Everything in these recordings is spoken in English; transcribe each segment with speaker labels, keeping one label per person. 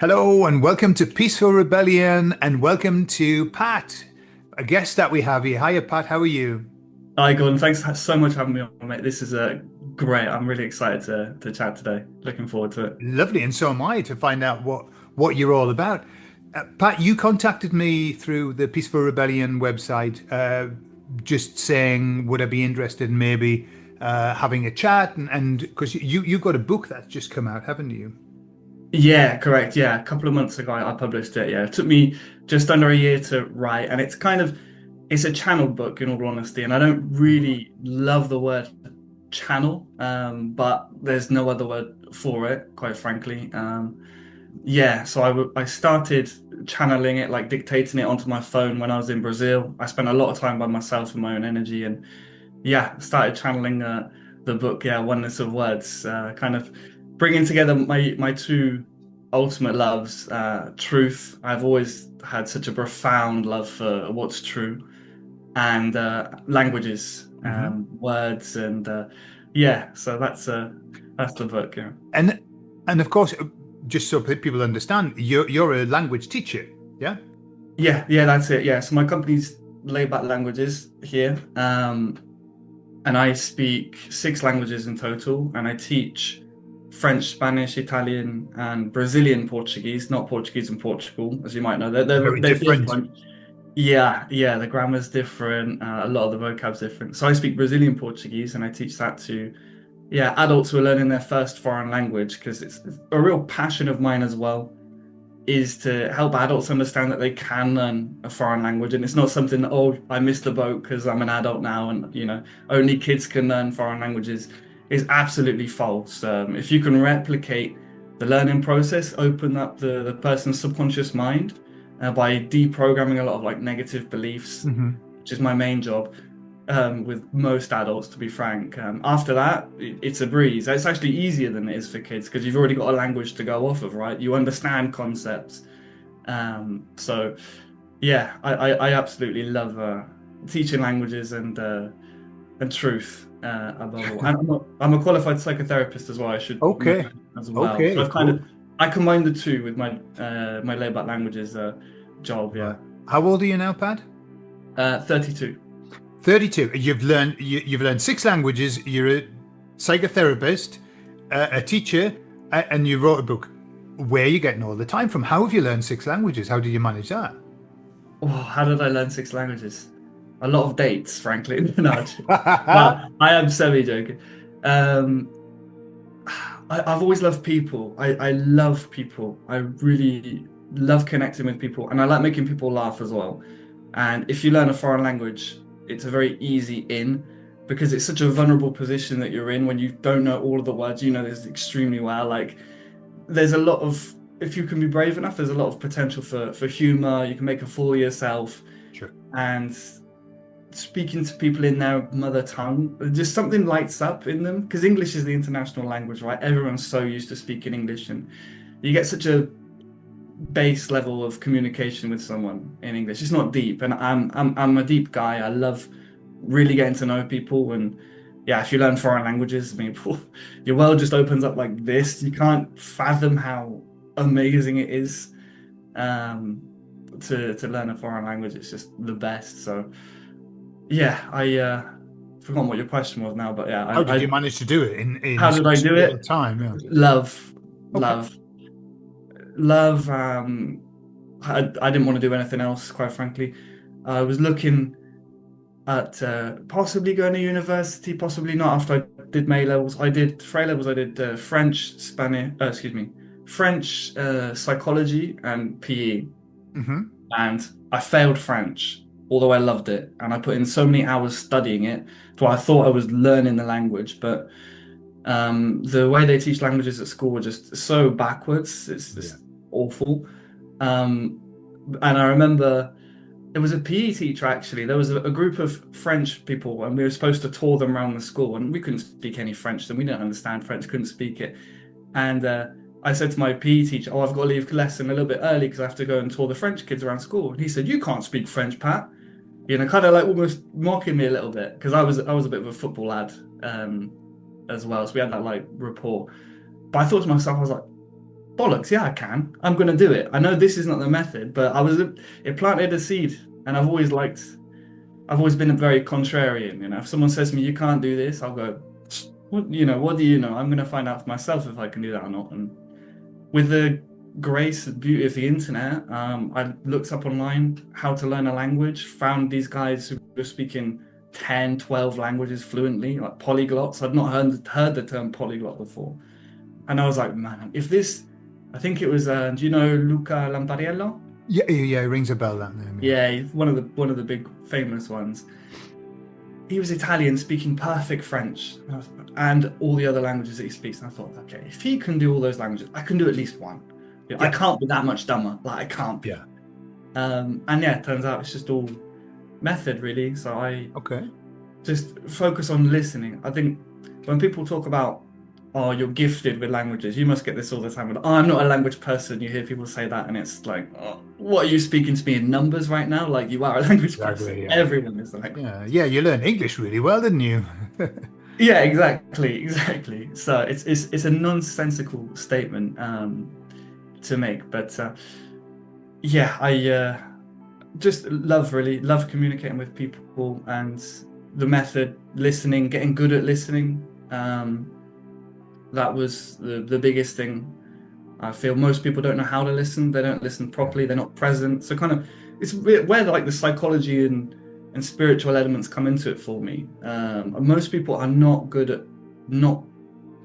Speaker 1: Hello and welcome to Peaceful Rebellion and welcome to Pat, a guest that we have here. Hiya, Pat. How are you?
Speaker 2: Hi, Gordon. Thanks so much for having me on, mate. This is great. I'm really excited to chat today. Looking forward to it.
Speaker 1: Lovely, and so am I to find out what you're all about. Pat, you contacted me through the Peaceful Rebellion website, just saying would I be interested in maybe having a chat and because you've got a book that's just come out, haven't you?
Speaker 2: Yeah, correct. Yeah, a couple of months ago I published it. Yeah, it took me just under a year to write, and it's a channeled book in all honesty, and I don't really love the word channel, but there's no other word for it, quite frankly. Yeah, so I started channeling it, like dictating it onto my phone when I was in Brazil. I spent a lot of time by myself in my own energy, and yeah, started channeling the book. Yeah, Oneness of Words, kind of bringing together my two ultimate loves. Truth. I've always had such a profound love for what's true, and languages,
Speaker 1: Hmm.
Speaker 2: words, and yeah. So that's the book. Yeah.
Speaker 1: And and of course, just so people understand, you're a language teacher, yeah?
Speaker 2: Yeah, that's it. Yeah. So my company's Layback Languages here. And I speak six languages in total, and I teach French, Spanish, Italian, and Brazilian Portuguese, not Portuguese in Portugal, as you might know.
Speaker 1: Very
Speaker 2: They're
Speaker 1: different.
Speaker 2: different. Yeah, the grammar's different, a lot of the vocab's different. So I speak Brazilian Portuguese, and I teach that to, yeah, adults who are learning their first foreign language, because it's a real passion of mine as well is to help adults understand that they can learn a foreign language, and it's not something that, oh, I missed the boat because I'm an adult now and only kids can learn foreign languages is absolutely false. If you can replicate the learning process, open up the person's subconscious mind by deprogramming a lot of like negative beliefs,
Speaker 1: Hmm.
Speaker 2: which is my main job, with most adults, to be frank. After that, it's a breeze. It's actually easier than it is for kids because you've already got a language to go off of, right? You understand concepts. So yeah, I absolutely love teaching languages and truth above all. And I'm a qualified psychotherapist as well. I should
Speaker 1: Okay.
Speaker 2: mention as well. So
Speaker 1: Okay,
Speaker 2: I've kind
Speaker 1: cool.
Speaker 2: of I combine the two with my layback languages job. Yeah,
Speaker 1: Right. How old are you now, Pat?
Speaker 2: 32.
Speaker 1: 32. You've learned six languages. You're a psychotherapist, a teacher, and you wrote a book. Where are you getting all the time from? How have you learned six languages? How did you manage that?
Speaker 2: Oh, how did I learn six languages? A lot of dates, frankly. No, I am semi joking. Um, I've always loved people. I love people. I really love connecting with people, and I like making people laugh as well. And if you learn a foreign language, it's a very easy in because it's such a vulnerable position that you're in when you don't know all of the words. You know this extremely well. Like there's a lot of if you can be brave enough, there's a lot of potential for humor. You can make a fool of yourself,
Speaker 1: Sure.
Speaker 2: and speaking to people in their mother tongue, just something lights up in them because English is the international language, right? Everyone's so used to speaking English, and you get such a base level of communication with someone in English. It's not deep, and I'm a deep guy. I love really getting to know people, and yeah, if you learn foreign languages, I mean, your world just opens up like this. You can't fathom how amazing it is to learn a foreign language. It's just the best. So yeah, I forgotten what your question was now, but yeah,
Speaker 1: How did
Speaker 2: I
Speaker 1: you manage to do it in
Speaker 2: how did I
Speaker 1: such
Speaker 2: do
Speaker 1: little
Speaker 2: it?
Speaker 1: time? Yeah.
Speaker 2: Love,
Speaker 1: Okay.
Speaker 2: love, love. I didn't want to do anything else, quite frankly. I was looking at possibly going to university, possibly not. After I did my levels, I did for A levels. I did French, Spanish. Excuse me, French, psychology, and PE.
Speaker 1: Hmm.
Speaker 2: And I failed French, although I loved it, and I put in so many hours studying it. So I thought I was learning the language, but the way they teach languages at school are just so backwards. It's
Speaker 1: Yeah.
Speaker 2: just awful. Um, and I remember it was a PE teacher actually. There was a group of French people, and we were supposed to tour them around the school, and we couldn't speak any French, and we didn't understand French, couldn't speak it. And I said to my PE teacher, "Oh, I've got to leave lesson a little bit early because I have to go and tour the French kids around school." And he said, "You can't speak French, Pat." Kind of like almost mocking me a little bit because I was a bit of a football lad as well, so we had that like rapport. But I thought to myself, I was like, bollocks, yeah, I can. I'm going to do it. I know this is not the method, but it planted a seed, and I've always been a very contrarian. If someone says to me, you can't do this, I'll go, what do you know? I'm going to find out for myself if I can do that or not. And with the grace and beauty of the internet, I looked up online how to learn a language, found these guys who were speaking 10, 12 languages fluently, like polyglots. I'd not heard the term polyglot before. And I was like, man, I think it was, do you know Luca Lampariello?
Speaker 1: Yeah, yeah, it rings a bell, that name. Yeah.
Speaker 2: Yeah, he's one of the big famous ones. He was Italian, speaking perfect French and all the other languages that he speaks. And I thought, okay, if he can do all those languages, I can do at least one. I can't be that much dumber. Like, I can't be.
Speaker 1: Yeah.
Speaker 2: And yeah, it turns out it's just all method, really. So I just focus on listening. I think when people talk about, oh, you're gifted with languages, you must get this all the time. Oh, I'm not a language person. You hear people say that, and it's like, oh, what are you speaking to me in numbers right now? Like, you are a language person.
Speaker 1: Yeah.
Speaker 2: Everyone is like,
Speaker 1: yeah. You learned English really well, didn't you?
Speaker 2: yeah, exactly. So it's a nonsensical statement to make, but yeah, I just really love communicating with people, and the method, listening, getting good at listening. That was the biggest thing. I feel most people don't know how to listen. They don't listen properly. They're not present. So kind of it's where like the psychology and spiritual elements come into it for me. Most people are not good at not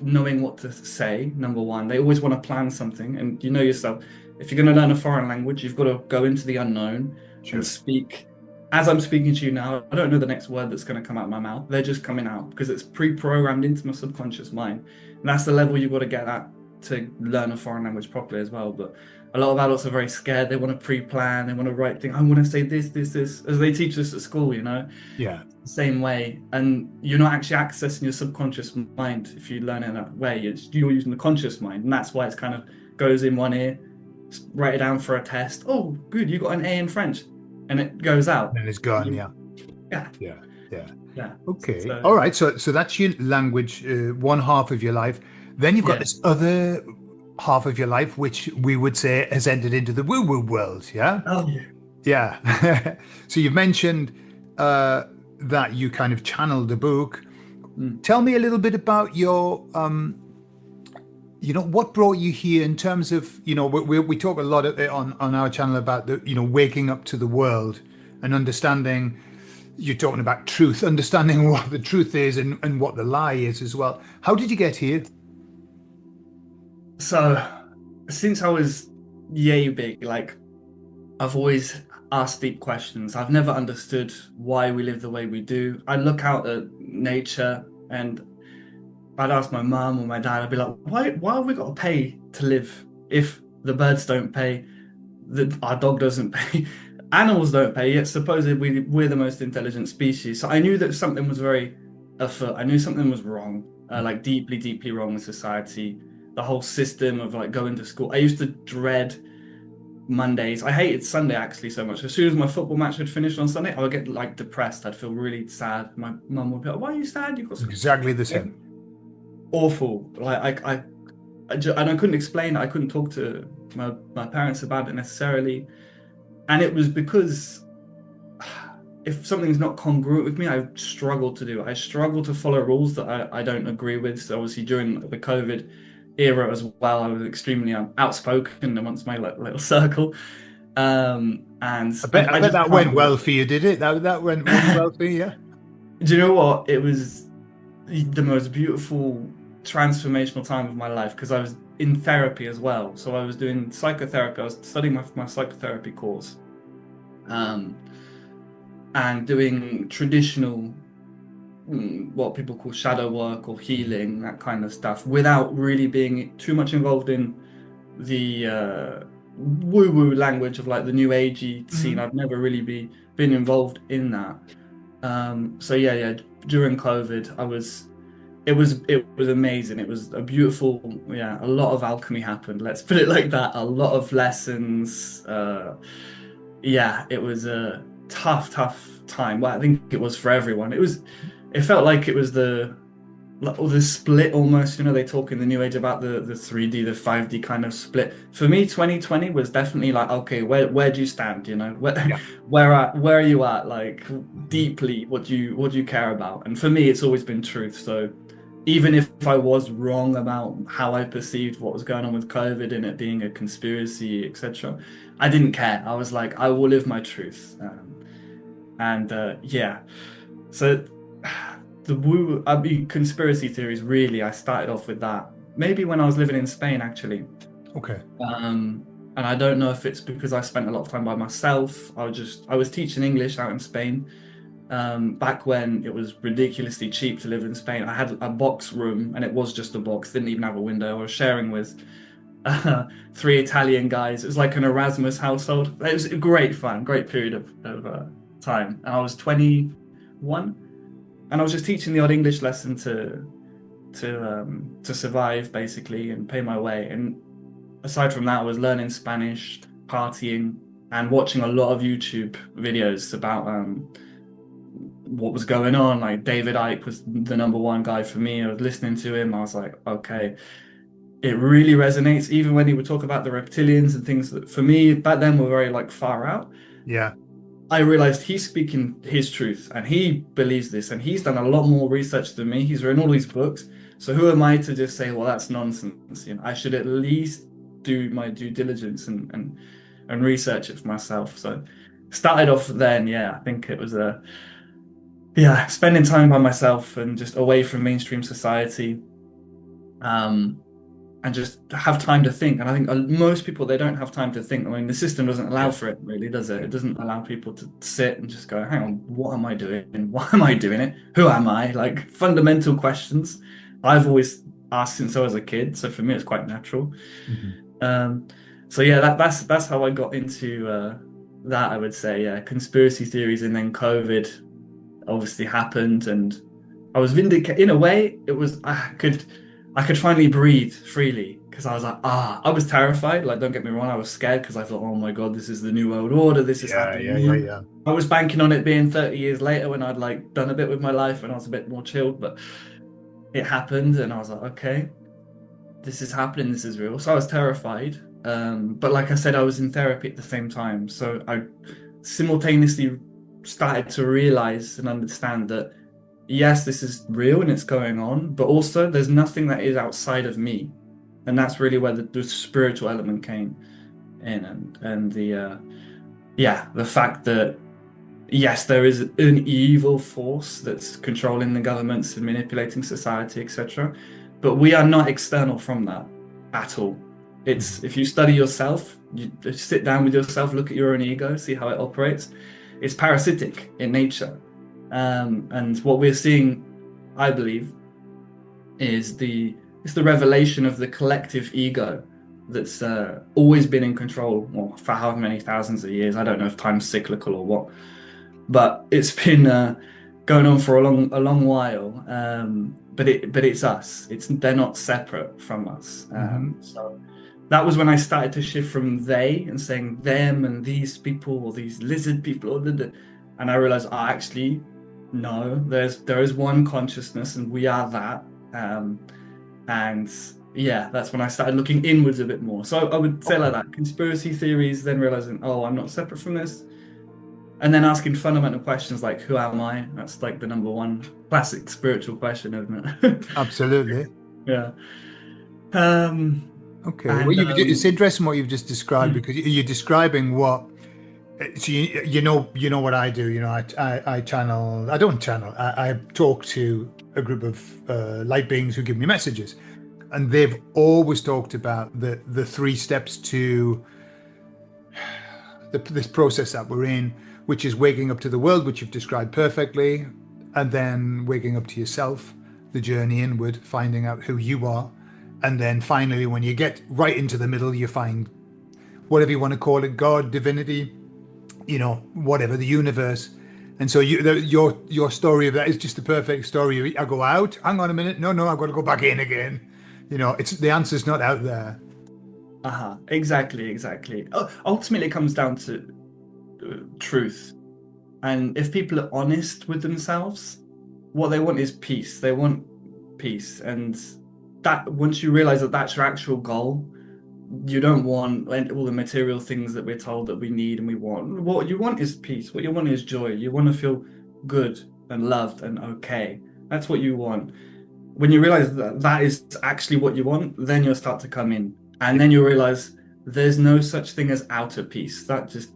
Speaker 2: knowing what to say. Number one, they always want to plan something, and you know yourself. If you're going to learn a foreign language, you've got to go into the unknown and speak. As I'm speaking to you now, I don't know the next word that's going to come out of my mouth. They're just coming out because it's pre-programmed into my subconscious mind. And that's the level you've got to get at to learn a foreign language properly as well. But a lot of adults are very scared. They want to pre-plan. They want to write things. I want to say this, as they teach us at school,
Speaker 1: Yeah.
Speaker 2: Same way. And you're not actually accessing your subconscious mind if you learn it that way. You're using the conscious mind. And that's why it's kind of goes in one ear, write it down for a test. Oh, good. You got an A in French. And it goes out.
Speaker 1: And it's gone, yeah. Okay. So, all right. So that's your language, one half of your life. Then you've got this other half of your life, which we would say has entered into the woo-woo world, yeah?
Speaker 2: Oh, yeah.
Speaker 1: Yeah. So you've mentioned that you kind of channeled a book. Tell me a little bit about your, what brought you here in terms of, we talk a lot on our channel about the, waking up to the world and understanding. You're talking about truth, understanding what the truth is and what the lie is as well. How did you get here?
Speaker 2: So, since I was yay big, like, I've always asked deep questions. I've never understood why we live the way we do. I look out at nature and I'd ask my mum or my dad, I'd be like, why have we got to pay to live if the birds don't pay, our dog doesn't pay, animals don't pay, yet supposedly we're the most intelligent species. So I knew that something was very afoot. I knew something was wrong, like deeply, deeply wrong with society. The whole system of like going to school. I used to dread Mondays. I hated Sunday actually so much. As soon as my football match had finished on Sunday, I would get like depressed. I'd feel really sad. My mum would be like, "Why are you sad? You've got
Speaker 1: exactly the same."
Speaker 2: Awful. Like I couldn't explain it. I couldn't talk to my parents about it necessarily, and it was because if something's not congruent with me, I struggle to do it. I struggle to follow rules that I don't agree with. So obviously during the COVID era as well, I was extremely outspoken amongst my little circle. And
Speaker 1: I bet that went well for you, did it? That went well for you, yeah?
Speaker 2: Do you know what? It was the most beautiful transformational time of my life because I was in therapy as well. So I was doing psychotherapy. I was studying my psychotherapy course, and doing traditional, what people call shadow work or healing, that kind of stuff, without really being too much involved in the woo-woo language of like the new agey scene. I've never really been involved in that. So yeah. During COVID, it was amazing. It was a beautiful, a lot of alchemy happened. Let's put it like that. A lot of lessons. It was a tough time. Well, I think it was for everyone. It felt like it was the like, or the split almost, they talk in the new age about the 3D, the 5D kind of split. For me, 2020 was definitely like, okay, where do you stand? Where
Speaker 1: Yeah.
Speaker 2: where are you at? Like deeply, what do you care about? And for me, it's always been truth. So even if I was wrong about how I perceived what was going on with COVID and it being a conspiracy, etc., I didn't care. I was like, I will live my truth. And yeah, so I mean, conspiracy theories, really, I started off with that. Maybe when I was living in Spain, actually.
Speaker 1: Okay.
Speaker 2: Um, and I don't know if it's because I spent a lot of time by myself. I was teaching English out in Spain. Back when it was ridiculously cheap to live in Spain. I had a box room and it was just a box, didn't even have a window. I was sharing with three Italian guys. It was like an Erasmus household. It was a great fun, great period of time. And I was 21 and I was just teaching the odd English lesson to survive basically and pay my way. And aside from that, I was learning Spanish, partying, and watching a lot of YouTube videos about what was going on. Like David Icke was the number one guy for me. I was listening to him. I was like, okay, it really resonates. Even when he would talk about the reptilians and things that for me back then were very like far out.
Speaker 1: Yeah.
Speaker 2: I realized he's speaking his truth and he believes this and he's done a lot more research than me. He's written all these books. So who am I to just say, well, that's nonsense? I should at least do my due diligence and research it for myself. So started off then, yeah, I think it was spending time by myself and just away from mainstream society. Um, and just have time to think. And I think most people, they don't have time to think. I mean, the system doesn't allow
Speaker 1: Yeah.
Speaker 2: for it, really, does it? It doesn't allow people to sit and just go, hang on, what am I doing? Why am I doing it? Who am I? Like fundamental questions I've always asked since I was a kid. So for me, it's quite natural.
Speaker 1: Mhm.
Speaker 2: Um, so yeah, that's how I got into that, I would say. Yeah, conspiracy theories, and then COVID obviously happened, and I was vindicated in a way. It was I could finally breathe freely because I was like, I was terrified. Like, don't get me wrong, I was scared because I thought, oh my God, this is the new world order. This is
Speaker 1: Yeah.
Speaker 2: happening
Speaker 1: Yeah. Yeah.
Speaker 2: now.
Speaker 1: Yeah.
Speaker 2: I was banking on it being 30 years later when I'd like done a bit with my life and I was a bit more chilled, but it happened and I was like, okay, this is happening. This is real. So I was terrified. But like I said, I was in therapy at the same time. So I simultaneously started to realize and understand that yes, this is real and it's going on, but also there's nothing that is outside of me. And that's really where the spiritual element came in and the fact that yes, there is an evil force that's controlling the governments and manipulating society, etc. But we are not external from that at all. It's
Speaker 1: Mhm.
Speaker 2: if you study yourself, you sit down with yourself, look at your own ego, see how it operates. It's parasitic in nature. And what we're seeing, I believe, is the revelation of the collective ego that's always been in control, well, for however many thousands of years. I don't know if time's cyclical or what, but it's been going on for a long while. But it's us. They're not separate from us.
Speaker 1: Mhm.
Speaker 2: So that was when I started to shift from they and saying them and these people or these lizard people and I realized, actually, no, there is one consciousness and we are that. Um, and yeah, that's when I started looking inwards a bit more. So I would say like
Speaker 1: Okay.
Speaker 2: that, conspiracy theories, then realizing, oh, I'm not separate from this. And then asking fundamental questions like, who am I? That's like the number one classic spiritual question, isn't it?
Speaker 1: Absolutely.
Speaker 2: Yeah. Um,
Speaker 1: Okay. Well,
Speaker 2: and
Speaker 1: it's interesting what you've just described
Speaker 2: mm,
Speaker 1: because you're describing what. So you know what I do. I channel. I don't channel. I talk to a group of light beings who give me messages, and they've always talked about the three steps to this process that we're in, which is waking up to the world, which you've described perfectly, and then waking up to yourself, the journey inward, finding out who you are, and then finally, when you get right into the middle, you find whatever you want to call it, God, divinity, whatever, the universe. And so your story of that is just the perfect story. I go out, hang on a minute, no, I've got to go back in again. It's the answer's not out there.
Speaker 2: exactly. Ultimately, it comes down to truth. And if people are honest with themselves, what they want is peace. They want peace. And that once you realize that that's your actual goal, you don't want all the material things that we're told that we need and we want. What you want is peace. What you want is joy. You want to feel good and loved and okay. That's what you want. When you realize that that is actually what you want, then you'll start to come in. And then you'll realize there's no such thing as outer peace. That just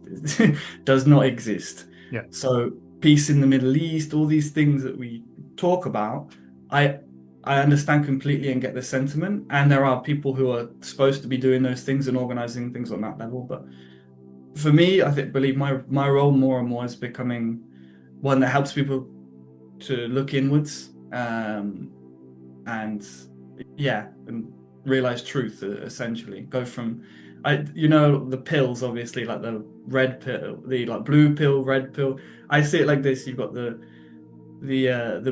Speaker 2: does not exist.
Speaker 1: Yeah.
Speaker 2: So peace in the Middle East, all these things that we talk about, I I understand completely and get the sentiment. And there are people who are supposed to be doing those things and organizing things on that level. But for me, believe my role more and more is becoming one that helps people to look inwards, and yeah, and realize truth, essentially. Go from the pills, obviously, like the red pill, the like blue pill, red pill. I see it like this: you've got the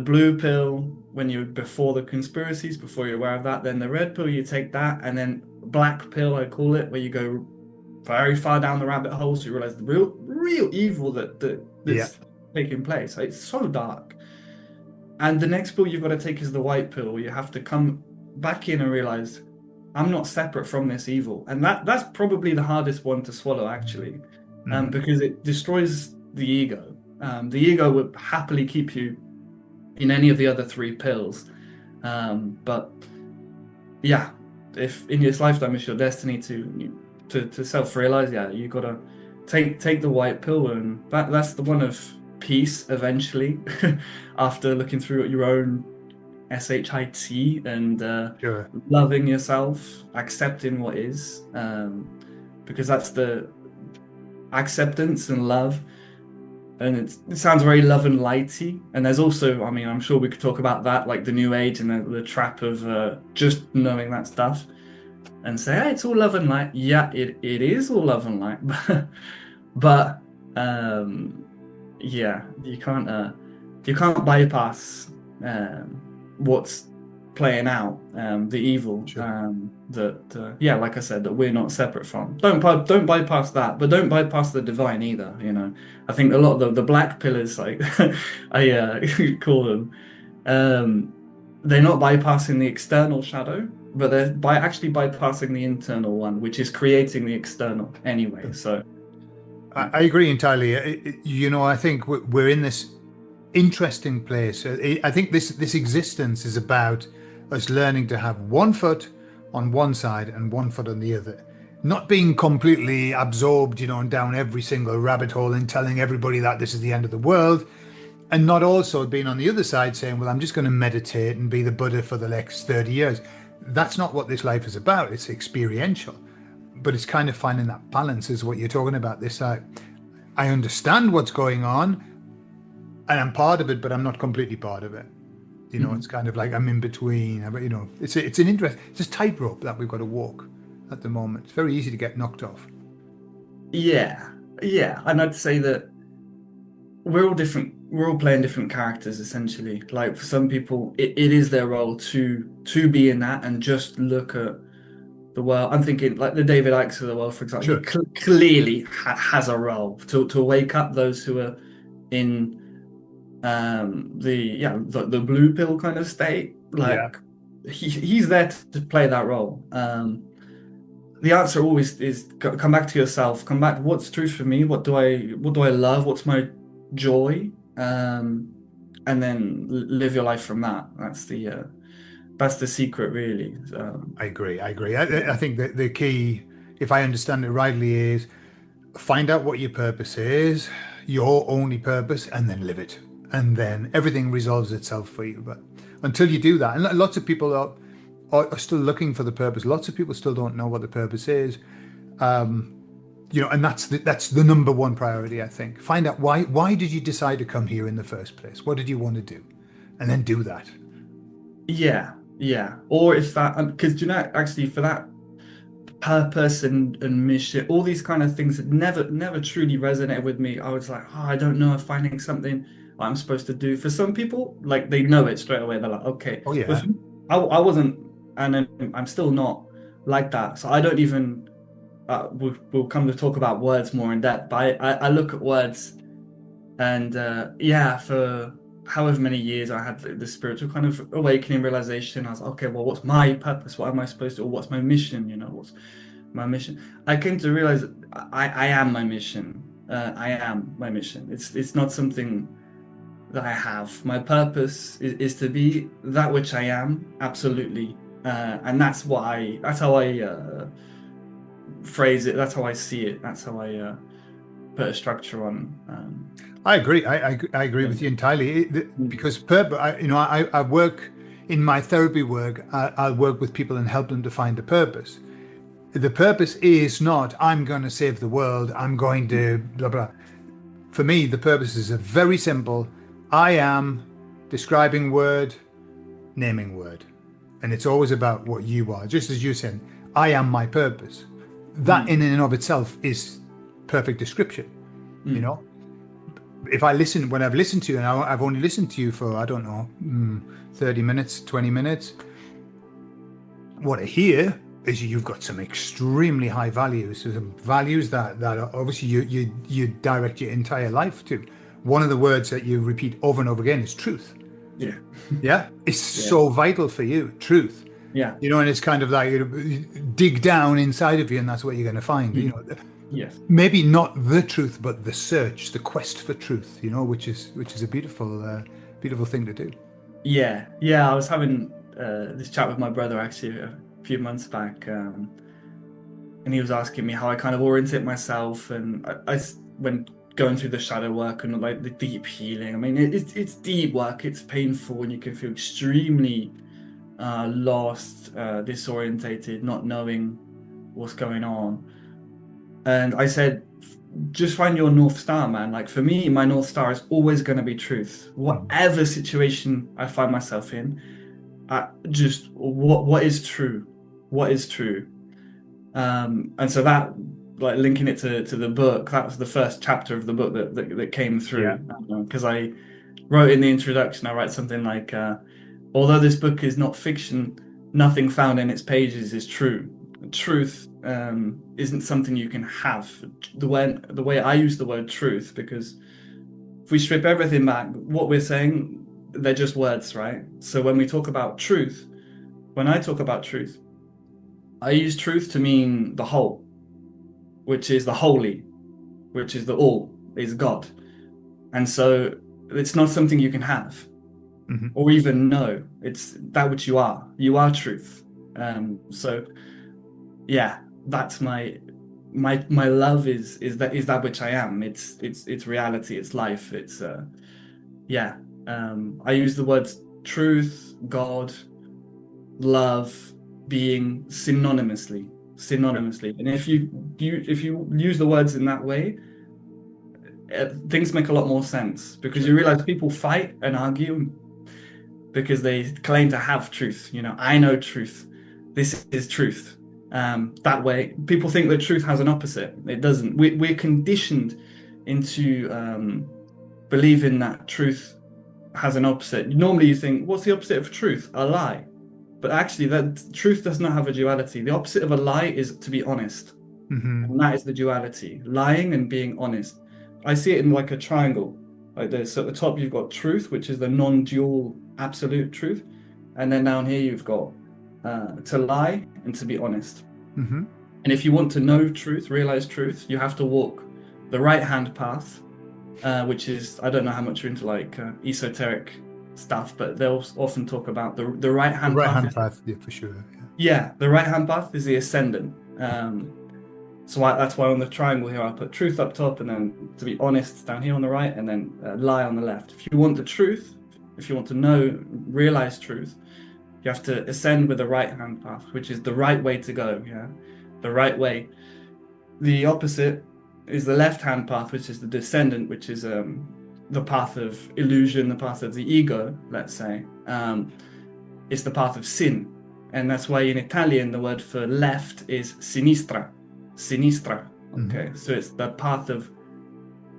Speaker 2: blue pill when you're before the conspiracies, before you're aware of that. Then the red pill, you take that, and then black pill, I call it, where you go very far down the rabbit hole, so you realize the real evil that's taking place. It's so dark. And the next pill you've got to take is the white pill, where you have to come back in and realize I'm not separate from this evil. And that's probably the hardest one to swallow, actually, because it destroys the ego. The ego would happily keep you in any of the other three pills. But yeah, if in this lifetime it's your destiny to self-realize, you got to take the white pill, and that's the one of peace eventually. After looking through your own SHIT and
Speaker 1: Sure.
Speaker 2: loving yourself, accepting what is, because that's the acceptance and love. And it sounds very love and lighty. And there's also, I mean, I'm sure we could talk about that, like the new age and the trap of just knowing that stuff and say, hey, it's all love and light. Yeah, it is all love and light. But yeah, you can't bypass what's playing out, the evil.
Speaker 1: Sure.
Speaker 2: Like I said, that we're not separate from. Don't bypass that, but don't bypass the divine either. I think a lot of the black pillars, like I call them, they're not bypassing the external shadow, but they're actually bypassing the internal one, which is creating the external anyway. So
Speaker 1: I agree entirely. I think we're in this interesting place. I think this existence is about us learning to have one foot on one side and one foot on the other, not being completely absorbed, and down every single rabbit hole and telling everybody that this is the end of the world, and not also being on the other side saying, well, I'm just going to meditate and be the Buddha for the next 30 years. That's not what this life is about. It's experiential. But it's kind of finding that balance is what you're talking about. I understand what's going on and I'm part of it, but I'm not completely part of it. It's kind of like I'm in between. It's an interest. It's a tightrope that we've got to walk at the moment. It's very easy to get knocked off.
Speaker 2: Yeah. And I'd say that we're all different. We're all playing different characters, essentially. Like for some people, it is their role to be in that and just look at the world. I'm thinking like the David Ickes of the world, for example.
Speaker 1: Sure.
Speaker 2: He clearly has a role to wake up those who are in the blue pill kind of state. Like he's there to play that role. The answer always is come back to yourself. Come back. What's truth for me? What do I love? What's my joy? And then live your life from that. That's the secret, really.
Speaker 1: I agree. I think that the key, if I understand it rightly, is find out what your purpose is, your only purpose, and then live it. And then everything resolves itself for you. But until you do that, and lots of people are still looking for the purpose. Lots of people still don't know what the purpose is. And that's the number one priority, I think. Find out why did you decide to come here in the first place? What did you want to do? And then do that.
Speaker 2: Yeah. Or if that, because actually for that purpose and mission, all these kind of things that never truly resonated with me. I was like, I don't know if finding something I'm supposed to do. For some people, like they know it straight away. They're like, okay.
Speaker 1: Oh yeah.
Speaker 2: But I wasn't, and I'm still not like that. So I don't even. We'll come to talk about words more in depth. But I look at words, and for however many years I had the spiritual kind of awakening realization. I was like, okay, well, what's my purpose? What am I supposed to, or what's my mission? What's my mission? I came to realize that I am my mission. I am my mission. It's not something that I have. My purpose is to be that which I am, absolutely. And that's how I phrase it. That's how I see it. That's how I put a structure on.
Speaker 1: I agree. I agree
Speaker 2: Yeah.
Speaker 1: with you entirely. Because purpose, I work in my therapy work. I'll work with people and help them to find the purpose. The purpose is not I'm going to save the world. I'm going to blah blah. For me, the purpose is a very simple. I am describing word, naming word, and it's always about what you are. Just as you said, I am my purpose. That in and of itself is perfect description. If I listen, when I've listened to you, and I've only listened to you for, I don't know, 30 minutes, 20 minutes, what I hear is you've got some extremely high values, some values that obviously you direct your entire life to. One of the words that you repeat over and over again is truth.
Speaker 2: Yeah.
Speaker 1: Yeah. It's so vital for you, truth.
Speaker 2: Yeah.
Speaker 1: And it's kind of like dig down inside of you, and that's what you're going to find.
Speaker 2: Yes.
Speaker 1: Maybe not the truth, but the search, the quest for truth. Which is a beautiful, beautiful thing to do.
Speaker 2: Yeah. I was having this chat with my brother actually a few months back, and he was asking me how I kind of orientate myself, and I when going through the shadow work and like the deep healing. I mean, it's deep work. It's painful, and you can feel extremely lost, disorientated, not knowing what's going on. And I said, just find your North Star, man. Like for me, my North Star is always going to be truth. Whatever situation I find myself in, just what is true? What is true? And so that, like linking it to the book, that was the first chapter of the book that came through. Because I wrote in the introduction, I write something like, although this book is not fiction, nothing found in its pages is true. Truth isn't something you can have. The way I use the word truth, because if we strip everything back, what we're saying, they're just words, right? So when we talk about truth, when I talk about truth, I use truth to mean the whole, which is the holy, which is the all, is God. And so it's not something you can have or even know. It's that which you are. You are truth. So yeah, that's my love is that which I am. It's reality, it's life. It's I use the words truth, God, love, being synonymously. And if you use the words in that way, things make a lot more sense, because you realize people fight and argue because they claim to have truth. I know truth. This is truth. That way, people think that truth has an opposite. It doesn't. We're conditioned into believing that truth has an opposite. Normally you think, what's the opposite of truth? A lie. But actually, that truth does not have a duality. The opposite of a lie is to be honest. And that is the duality, lying and being honest. I see it in like a triangle. Like this, at the top you've got truth, which is the non-dual absolute truth. And then down here you've got to lie and to be honest. And if you want to know truth, realize truth, you have to walk the right-hand path, which is, I don't know how much you're into like esoteric stuff, but they'll often talk about the right-hand path.
Speaker 1: Yeah, for sure.
Speaker 2: Yeah, the right-hand path is the ascendant. So that's why on the triangle here I put truth up top, and then to be honest down here on the right, and then lie on the left. If you want the truth, if you want to know, realize truth, you have to ascend with the right-hand path, which is the right way to go. Yeah, the right way. The opposite is the left-hand path, which is the descendant, which is the path of illusion, the path of the ego, let's say. It's the path of sin. And that's why in Italian, the word for left is sinistra. Sinistra. Okay. So it's the path of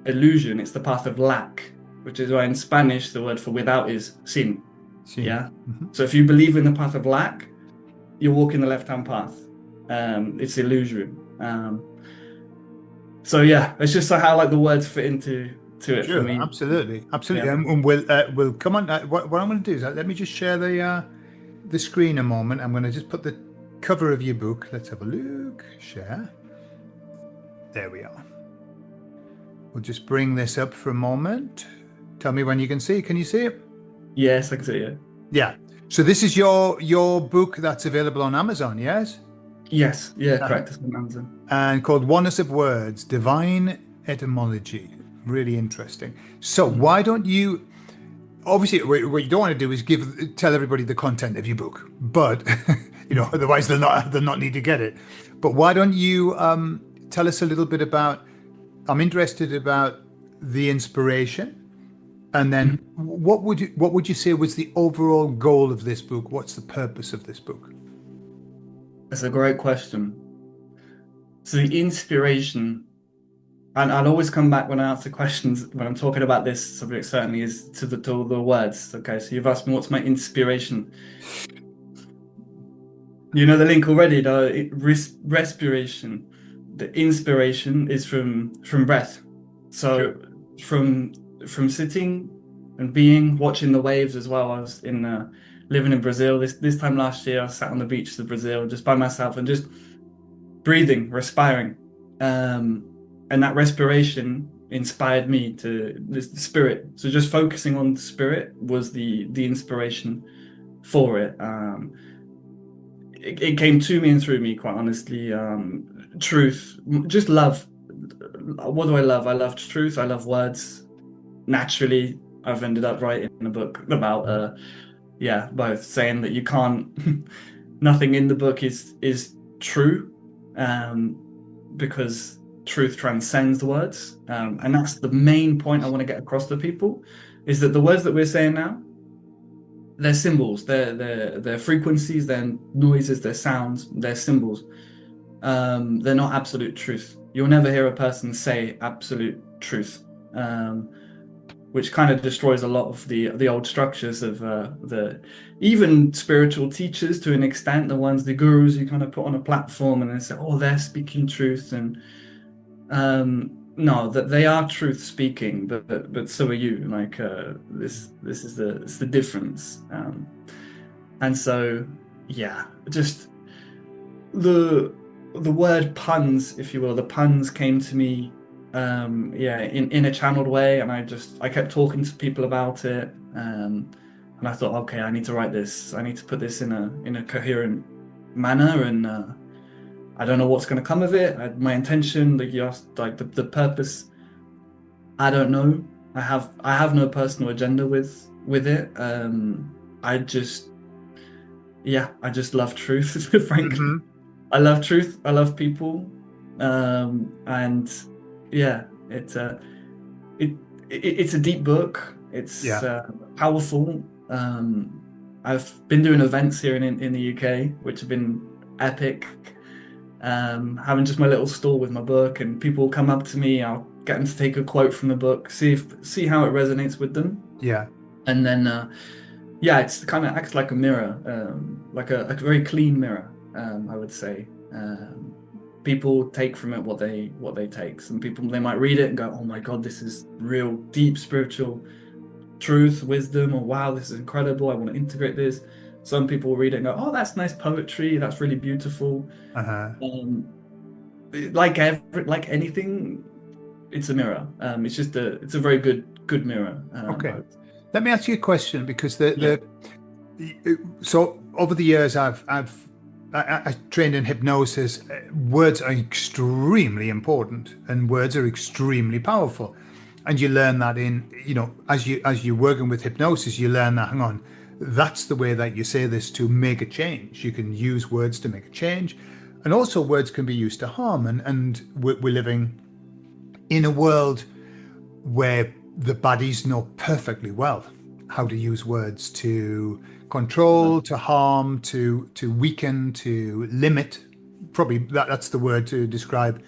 Speaker 2: illusion. It's the path of lack, which is why in Spanish, the word for without is sin. Yeah. So if you believe in the path of lack, you're walking the left-hand path. It's illusion. So yeah, it's just how like the words fit into to it for
Speaker 1: Sure,
Speaker 2: me.
Speaker 1: absolutely, absolutely.
Speaker 2: Yeah.
Speaker 1: And we'll come on. What I'm going to do is let me just share the screen a moment. I'm going to just put the cover of your book. Let's have a look. Share. There we are. We'll just bring this up for a moment. Tell me when you can see. Can you see it?
Speaker 2: Yes, I can see it.
Speaker 1: Yeah. So this is your book that's available on Amazon, yes?
Speaker 2: Yes, yeah,
Speaker 1: Uh-huh.
Speaker 2: correct. That's what Amazon.
Speaker 1: And called Oneness of Words, Divine Etymology. Really interesting. So why don't you? Obviously, what you don't want to do is tell everybody the content of your book, but otherwise they'll not need to get it. But why don't you tell us a little bit about? I'm interested about the inspiration, and then what would you say was the overall goal of this book? What's the purpose of this book?
Speaker 2: That's a great question. So the inspiration, and I'll always come back when I answer questions when I'm talking about this subject, certainly is to the words. Okay, so you've asked me what's my inspiration. You know the link already, the respiration. The inspiration is from breath.
Speaker 1: Sure.
Speaker 2: So from from sitting and being, watching the waves as well. I was in living in Brazil this time last year. I sat on the beach of Brazil just by myself and just breathing, respiring. And that respiration inspired me to the spirit. So just focusing on the spirit was the inspiration for it. It came to me and through me, quite honestly. Truth, just love. What do I love? I love truth. I love words. Naturally, I've ended up writing a book about yeah, both saying that you can't nothing in the book is true, because truth transcends the words, and that's the main point I want to get across to people, is that the words that we're saying now, they're symbols, they're frequencies, they're noises, they're sounds, they're symbols. They're not absolute truth. You'll never hear a person say absolute truth, which kind of destroys a lot of the old structures of the even spiritual teachers to an extent, the ones, the gurus you kind of put on a platform and they say, oh, they're speaking truth, and no, that they are truth speaking, but so are you. Like this is the difference, and so yeah, just the word puns, if you will, the puns came to me, yeah, in a channeled way, and I kept talking to people about it, and I thought, okay, I need to write this. I need to put this in a coherent manner, and I don't know what's going to come of it. My intention, like you asked, like the purpose, I don't know. I have no personal agenda with it. I just yeah, I just love truth, frankly.
Speaker 1: Hmm.
Speaker 2: I love truth. I love people, and yeah, it, it's a deep book. It's
Speaker 1: Yeah.
Speaker 2: powerful. I've been doing events here in the UK, which have been epic. Having just my little stall with my book, and people come up to me. I'll get them to take a quote from the book, see how it resonates with them,
Speaker 1: Yeah.
Speaker 2: and then yeah, it's kind of acts like a mirror, like a very clean mirror, I would say. People take from it what they take. Some people, they might read it and go, "Oh my God, this is real deep spiritual truth, wisdom," or "Wow, this is incredible. I want to integrate this." Some people will read it and go, "Oh, that's nice poetry. That's really beautiful."
Speaker 1: Uh-huh.
Speaker 2: Um, like anything, it's a mirror. It's a very good mirror.
Speaker 1: Okay. Let me ask you a question because the
Speaker 2: Yeah.
Speaker 1: so over the years I trained in hypnosis. Words are extremely important, and words are extremely powerful. And you learn that as you're working with hypnosis, you learn that, hang on, that's the way that you say this to make a change. You can use words to make a change, and also words can be used to harm. And we're living in a world where the bodies know perfectly well how to use words to control, to harm, to weaken, to limit. Probably that's the word to describe,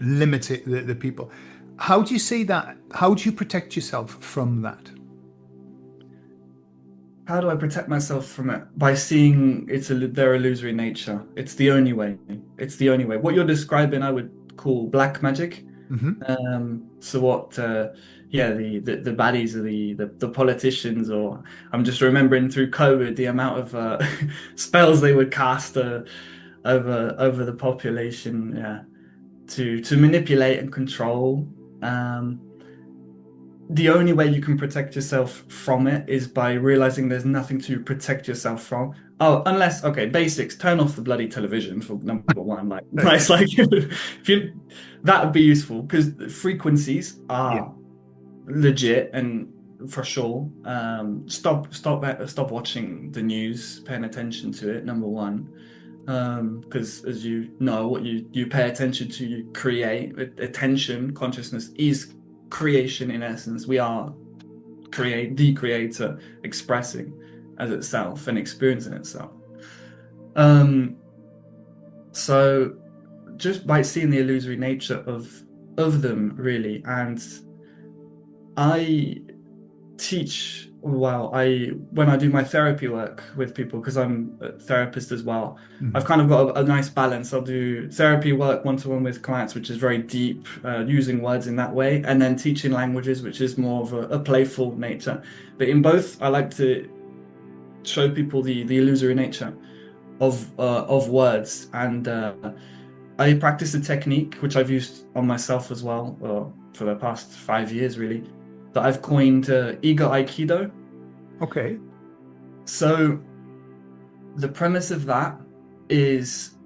Speaker 1: limit the people. How do you see that? How do you protect yourself from that?
Speaker 2: How do I protect myself from it? By seeing their illusory nature. It's the only way. It's the only way. What you're describing, I would call black magic.
Speaker 1: Hmm.
Speaker 2: So what yeah, the baddies are the politicians, or I'm just remembering through COVID the amount of spells they would cast over the population, yeah, to manipulate and control. Um, the only way you can protect yourself from it is by realizing there's nothing to protect yourself from. Oh, unless, okay, basics, turn off the bloody television for number one. Like, it's like if you that would be useful because frequencies
Speaker 1: Yeah.
Speaker 2: are legit and for sure. Stop watching the news, paying attention to it, number one. Because as you know, what you pay attention to, you create. Attention, consciousness is creation in essence. We are the creator expressing as itself and experiencing itself. Um, so just by seeing the illusory nature of them, really, and I teach well, I when I do my therapy work with people, because I'm a therapist as well, I've
Speaker 1: Mhm.
Speaker 2: kind of got a nice balance. I'll do therapy work one-to-one with clients, which is very deep, using words in that way, and then teaching languages, which is more of a playful nature. But in both, I like to show people the illusory nature of words, and I practice a technique which I've used on myself as well, for the past 5 years, really, that I've coined ego aikido.
Speaker 1: Okay.
Speaker 2: So the premise of that is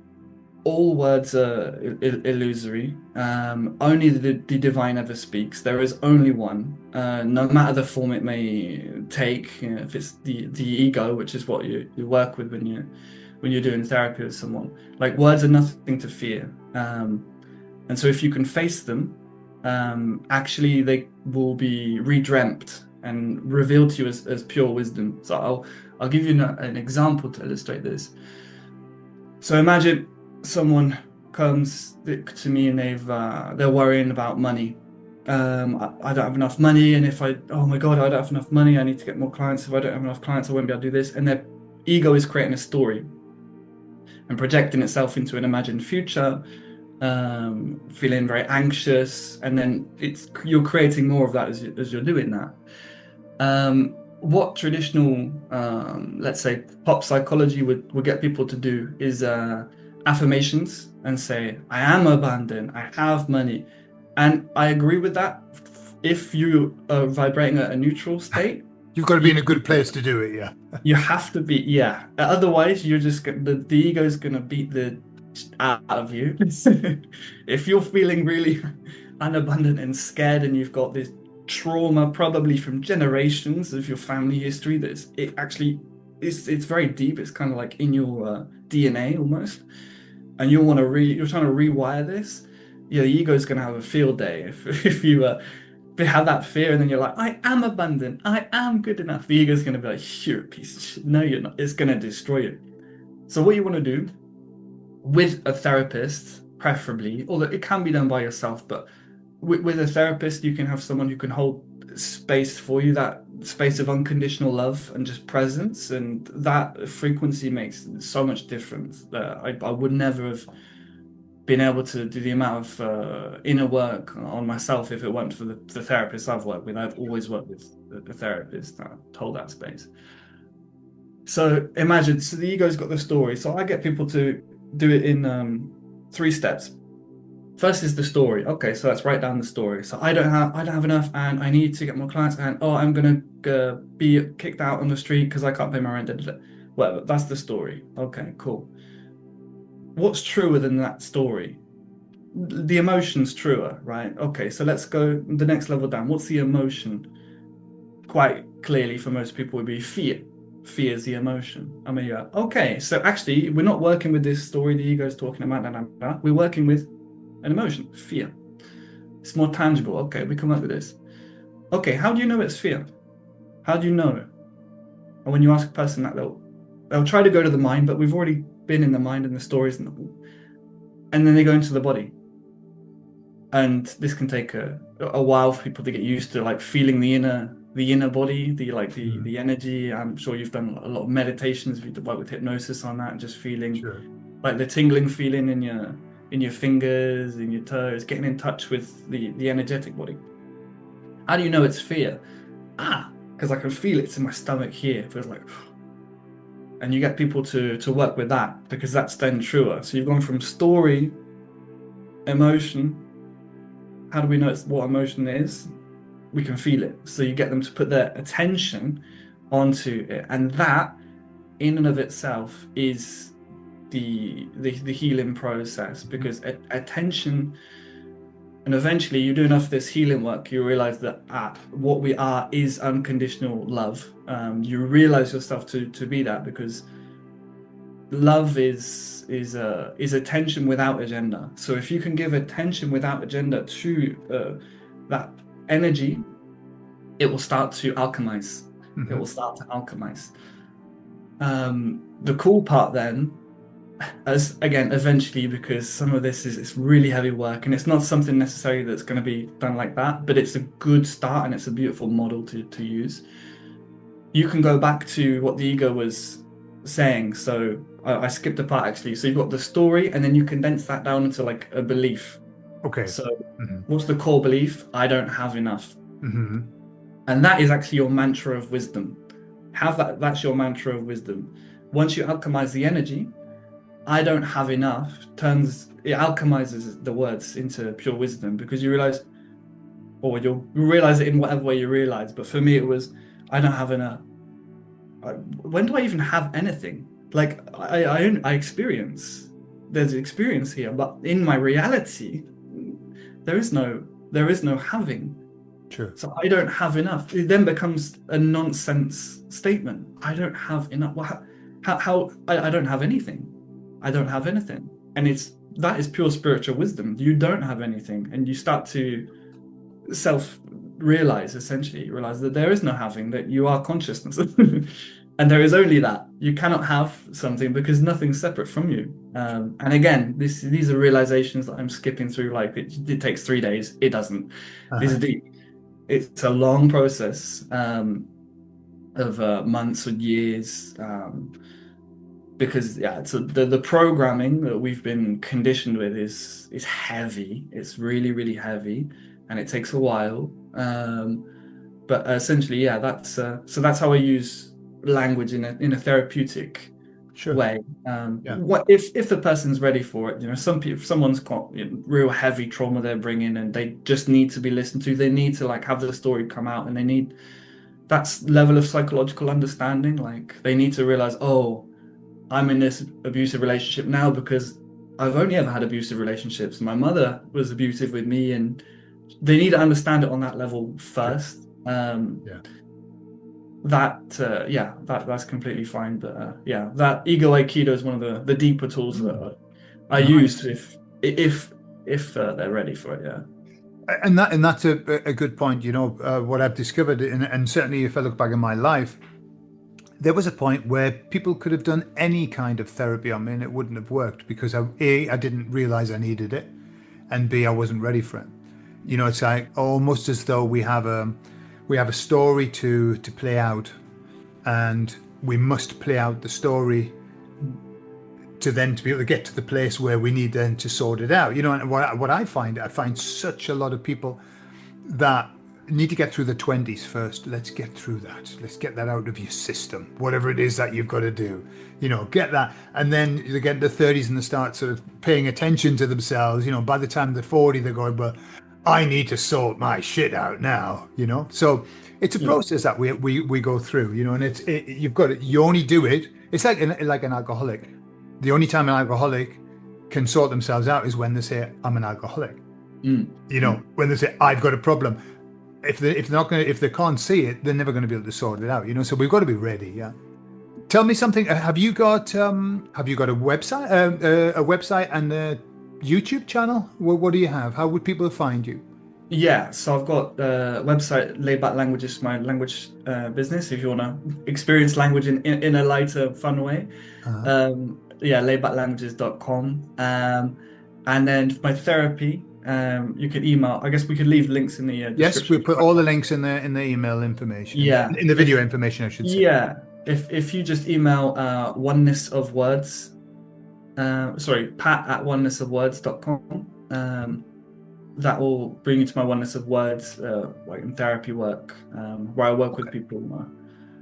Speaker 2: all words are illusory. Only the divine ever speaks. There is only one, no matter the form it may take. You know, if it's the ego, which is what you work with when you're doing therapy with someone, like words are nothing to fear. And so if you can face them, actually they will be redreamt and revealed to you as pure wisdom. So I'll give you an example to illustrate this. So imagine someone comes to me and they're worrying about money. I don't have enough money, and if oh my God, I don't have enough money. I need to get more clients. If I don't have enough clients, I won't be able to do this. And their ego is creating a story and projecting itself into an imagined future, feeling very anxious, and then you're creating more of that as you're doing that. What traditional, let's say, pop psychology would get people to do is affirmations and say, I am abundant, I have money. And I agree with that if you are vibrating at a neutral state.
Speaker 1: You've got to be
Speaker 2: You,
Speaker 1: in a good place to do it. Yeah.
Speaker 2: you have to be, yeah. Otherwise, you're just the ego is gonna beat the out of you. If you're feeling really unabundant and scared, and you've got this trauma probably from generations of your family history, it actually it's very deep. It's kind of like in your DNA almost, and you're trying to rewire this. Yeah, the ego is gonna have a field day if you have that fear, and then you're like, I am abundant, I am good enough. The ego is gonna be like, you're a piece of shit. No, you're not. It's gonna destroy you. So what you want to do with a therapist, preferably, although it can be done by yourself, but with a therapist, you can have someone who can hold space for you, that space of unconditional love and just presence, and that frequency makes so much difference. I would never have been able to do the amount of inner work on myself if it weren't for the therapists I've worked with. I've always worked with a therapist that hold that space. So imagine, so the ego's got the story. So I get people to do it in 3 steps. First is the story. Okay, so let's write down the story. So I don't have enough, and I need to get more clients, and oh, I'm gonna be kicked out on the street because I can't pay my rent. Whatever. That's the story. Okay, cool. What's truer than that story? The emotion's truer, right? Okay, so let's go the next level down. What's the emotion? Quite clearly for most people would be fear. Fear is the emotion. I mean, yeah. Okay, so actually, we're not working with this story the ego is talking about. We're working with an emotion, fear. It's more tangible. Okay, we come up with this. Okay, how do you know it's fear? How do you know? And when you ask a person that, they'll try to go to the mind, but we've already been in the mind and the stories, and then they go into the body. And this can take a while for people to get used to, like feeling the inner body, the energy. I'm sure you've done a lot of meditations, you've worked with hypnosis on that, and just feeling
Speaker 1: Sure.
Speaker 2: like the tingling feeling in your fingers, in your toes, getting in touch with the energetic body. How do you know it's fear? Because I can feel it's in my stomach here. It feels like, and you get people to work with that because that's then truer. So you've gone from story, emotion. How do we know it's what emotion is? We can feel it. So you get them to put their attention onto it, and that in and of itself is the healing process, because attention, and eventually you do enough of this healing work, you realize that what we are is unconditional love. You realize yourself to be that, because love is attention without agenda. So if you can give attention without agenda to that energy, it will start to alchemize. It will start to alchemize. The cool part then, as again, eventually, because some of this is, it's really heavy work, and it's not something necessarily that's going to be done like that, but it's a good start and it's a beautiful model to use. You can go back to what the ego was saying. So I skipped a part actually. So you've got the story, and then you condense that down into like a belief.
Speaker 1: Okay.
Speaker 2: So what's the core belief? I don't have enough.
Speaker 1: Mm-hmm.
Speaker 2: And that is actually your mantra of wisdom. Have that, that's your mantra of wisdom. Once you alchemize the energy, I don't have enough it alchemizes the words into pure wisdom, because you realize, or you'll realize it in whatever way you realize. But for me, it was, I don't have enough. When do I even have anything? Like I experience, there's experience here, but in my reality, there is no having.
Speaker 1: Sure.
Speaker 2: So I don't have enough. It then becomes a nonsense statement. I don't have enough. Well, I don't have anything. I don't have anything. And that is pure spiritual wisdom. You don't have anything. And you start to self-realize, essentially. You realize that there is no having, that you are consciousness. And there is only that. You cannot have something because nothing's separate from you. And again, these are realizations that I'm skipping through. Like it takes 3 days. It doesn't. This is deep. It's a long process of months or years, because so the programming that we've been conditioned with is heavy. It's really, really heavy, and it takes a while. But essentially, that's how I use language in a therapeutic way. What if the person's ready for it? If someone's got real heavy trauma they're bringing, and they just need to be listened to. They need to like have the story come out, and they need that level of psychological understanding. Like they need to realize, oh, I'm in this abusive relationship now because I've only ever had abusive relationships. My mother was abusive with me, and they need to understand it on that level first. That's completely fine. But that ego aikido is one of the deeper tools that I use if they're ready for it.
Speaker 1: And that's a good point. What I've discovered, and certainly if I look back in my life, there was a point where people could have done any kind of therapy on me and it wouldn't have worked, because I didn't realize I needed it, and B, I wasn't ready for it. It's like almost as though we have a story to play out, and we must play out the story to be able to get to the place where we need then to sort it out. And what I find such a lot of people that need to get through the 20s first. Let's get through that. Let's get that out of your system, whatever it is that you've got to do, get that. And then they get to the 30s and they start sort of paying attention to themselves. By the time they're 40, they're going, well, I need to sort my shit out now, So it's a process that we go through, and you've got it. You only do it. It's like an alcoholic. The only time an alcoholic can sort themselves out is when they say, I'm an alcoholic. When they say, I've got a problem. If they can't see it, they're never going to be able to sort it out. So we've got to be ready. Yeah. Tell me something. Have you got a website and a YouTube channel? What do you have? How would people find you?
Speaker 2: Yeah, so I've got a website, Laid Back Languages, my language business, if you want to experience language in a lighter, fun way. laidbacklanguages.com. And then for my therapy, you could email. I guess we could leave links in the description.
Speaker 1: Yes, we put all the links in the email information.
Speaker 2: Yeah,
Speaker 1: in the video information, I should say.
Speaker 2: Yeah, if you just email oneness of words, Pat at onenessofwords.com. that will bring you to my oneness of words, like in therapy work, where I work with
Speaker 1: Okay.
Speaker 2: people,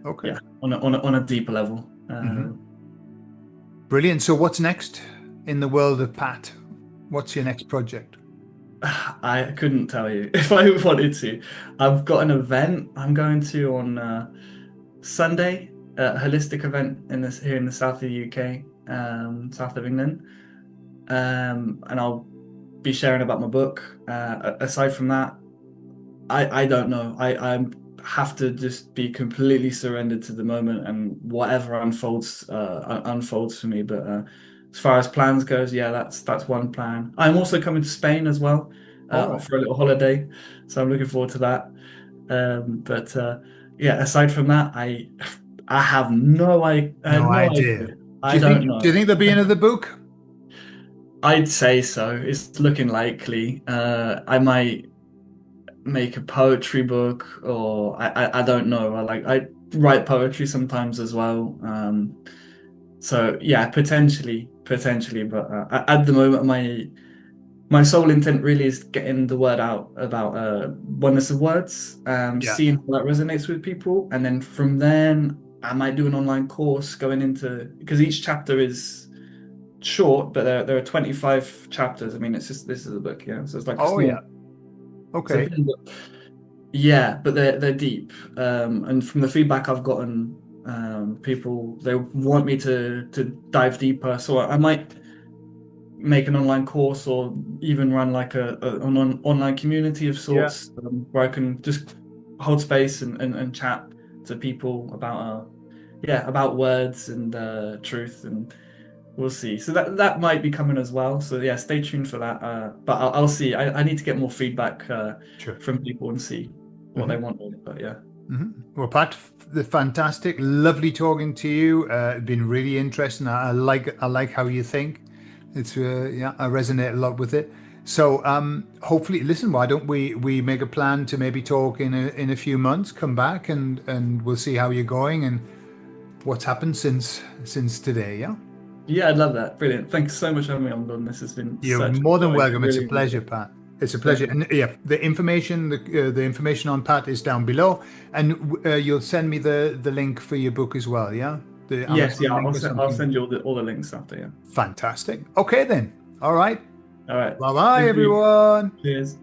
Speaker 1: Okay.
Speaker 2: yeah, on a deeper level.
Speaker 1: Hmm. Brilliant. So what's next in the world of Pat? What's your next project?
Speaker 2: I couldn't tell you if I wanted to. I've got an event I'm going to on Sunday, a holistic event in this here in the south of the UK, south of England, and I'll be sharing about my book. Aside from that, I don't know. I have to just be completely surrendered to the moment, and whatever unfolds for me. But as far as plans goes, yeah, that's one plan. I'm also coming to Spain as well,
Speaker 1: All right.
Speaker 2: for a little holiday, so I'm looking forward to that. But yeah, aside from that, I have
Speaker 1: No
Speaker 2: no
Speaker 1: idea.
Speaker 2: idea. I don't
Speaker 1: Do you
Speaker 2: know.
Speaker 1: think there'll be another book?
Speaker 2: I'd say so. It's looking likely. I might make a poetry book, or I don't know. I write poetry sometimes as well. So yeah, potentially, but at the moment, my sole intent really is getting the word out about oneness of words,
Speaker 1: Yeah.
Speaker 2: seeing how that resonates with people, and then from then I might do an online course going into, because each chapter is short, but there are 25 chapters. I mean, it's just this is a book, yeah. So it's like a
Speaker 1: Oh
Speaker 2: small,
Speaker 1: yeah.
Speaker 2: it's a
Speaker 1: Okay.
Speaker 2: thin book. Yeah, but they're deep. And from the feedback I've gotten, people they want me to dive deeper. So I might make an online course or even run like an online community of
Speaker 1: Yeah.
Speaker 2: sorts, where I can just hold space and chat to people about yeah, about words and truth, and we'll see. So that might be coming as well. So yeah, stay tuned for that. But I'll see. I need to get more feedback
Speaker 1: Sure.
Speaker 2: from people and see what they
Speaker 1: Hmm.
Speaker 2: want with it. But yeah.
Speaker 1: Hmm. Well, Pat, the fantastic, lovely talking to you. It's been really interesting. I like how you think. It's yeah, I resonate a lot with it. So hopefully, listen. Why don't we make a plan to maybe talk in a few months? Come back and we'll see how you're going and what's happened since today. Yeah.
Speaker 2: Yeah, I'd love that. Brilliant. Thanks so much for having me on, Gordon. This has been
Speaker 1: You're
Speaker 2: such a
Speaker 1: more than
Speaker 2: joy. I
Speaker 1: welcome. It's a
Speaker 2: really enjoyed
Speaker 1: pleasure,
Speaker 2: it.
Speaker 1: Pat. It's a pleasure.
Speaker 2: Definitely.
Speaker 1: And yeah, the information on Pat is down below, and you'll send me the link for your book as well. Yeah, the
Speaker 2: Yes, yeah,
Speaker 1: Amazon link or
Speaker 2: I'll
Speaker 1: something.
Speaker 2: send you all the links after, yeah.
Speaker 1: Fantastic. Okay then. All right.
Speaker 2: All right.
Speaker 1: Bye bye,
Speaker 2: Thank you.
Speaker 1: everyone.
Speaker 2: Cheers.